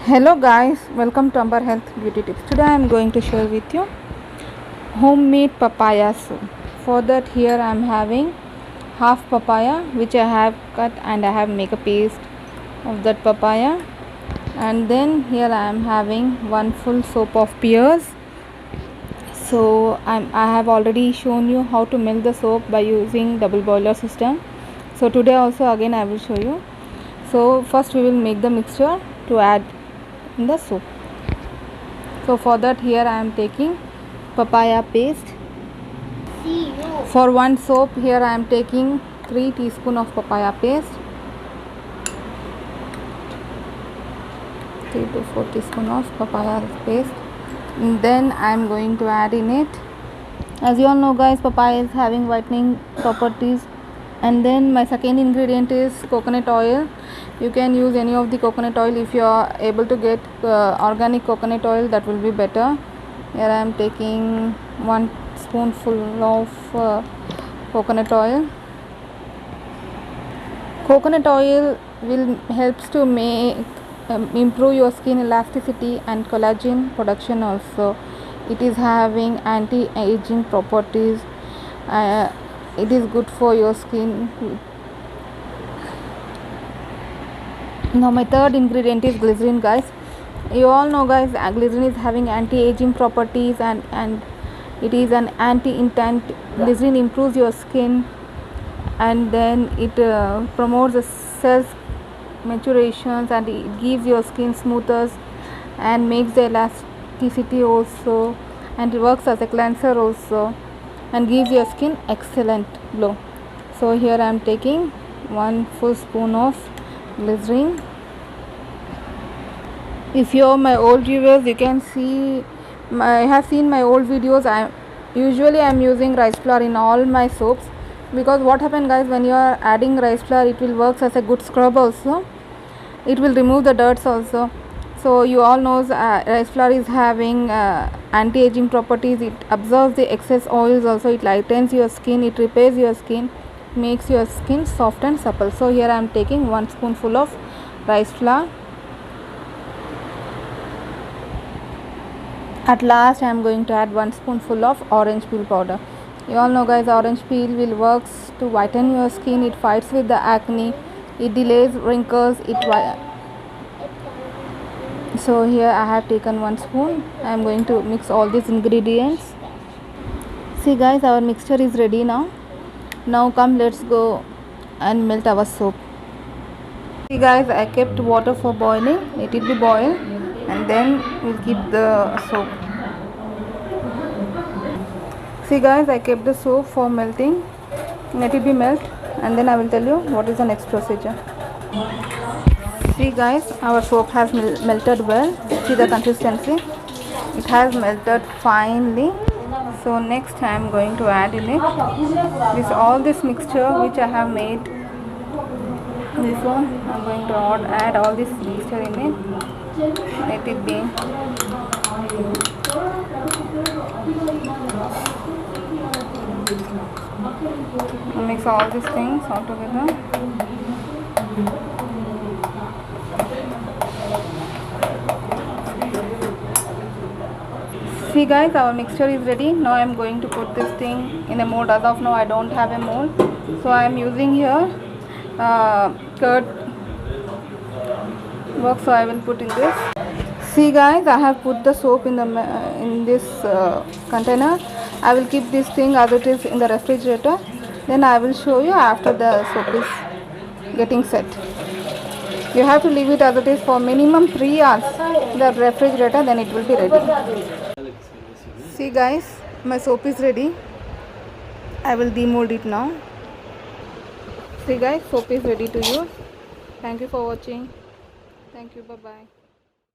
Hello guys, welcome to Amber Health Beauty Tips. Today I am going to share with you homemade papaya soup. For that here I am having half papaya which I have cut and I have make a paste of that papaya, and then here I am having one full soap of pears. So I have already shown you how to milk the soap by using double boiler system. So today also again I will show you. So first we will make the mixture to add in the soup. So for that here I am taking papaya paste. For one soap here I am taking 3 teaspoon of papaya paste, 3 to 4 teaspoon of papaya paste, and then I am going to add in it, as you all know guys, papaya is having whitening properties. And then my second ingredient is coconut oil. You can use any of the coconut oil. If you are able to get organic coconut oil, that will be better. Here I am taking 1 spoonful of coconut oil. Coconut oil will helps to make improve your skin elasticity and collagen production also. It is having anti-aging properties. It is good for your skin. Now my third ingredient is glycerin guys. You all know guys, glycerin is having anti-aging properties and it is an anti-irritant. Glycerin improves your skin, and then it promotes the cells maturations, and it gives your skin smoother and makes the elasticity also, and it works as a cleanser also and gives your skin excellent glow. So here I am taking 1 full spoon of glycerin. If you are my old viewers, you can see I have seen my old videos. I am using rice flour in all my soaps, because what happens guys, when you are adding rice flour, it will work as a good scrub also. It will remove the dirt also. So you all know rice flour is having anti-aging properties. It absorbs the excess oils also. It lightens your skin, it repairs your skin, makes your skin soft and supple. So here I am taking 1 spoonful of rice flour. At last I am going to add 1 spoonful of orange peel powder. You all know guys, orange peel will works to whiten your skin. It fights with the acne, it delays wrinkles, so here I have taken 1 spoon. I am going to mix all these ingredients. See guys, our mixture is ready now. Now come, let's go and melt our soap. See guys, I kept water for boiling. Let it be boiled, and then we'll keep the soap. See guys, I kept the soap for melting. Let it be melt, and then I will tell you what is the next procedure. See guys, our soap has melted well. See the consistency, it has melted finely. So next I am going to add in it all this mixture which I have made. This one I am going to add all this mixture in it. Let it be. Mix all these things all together. See guys, our mixture is ready. Now I am going to put this thing in a mold. As of now I don't have a mold, so I am using here curd box, so I will put in this. See guys, I have put the soap in this container. I will keep this thing as it is in the refrigerator. Then I will show you after the soap is getting set. You have to leave it as it is for minimum 3 hours in the refrigerator, then it will be ready. See guys, my soap is ready. I will demold it now. See guys, soap is ready to use. Thank you for watching. Thank you. Bye bye.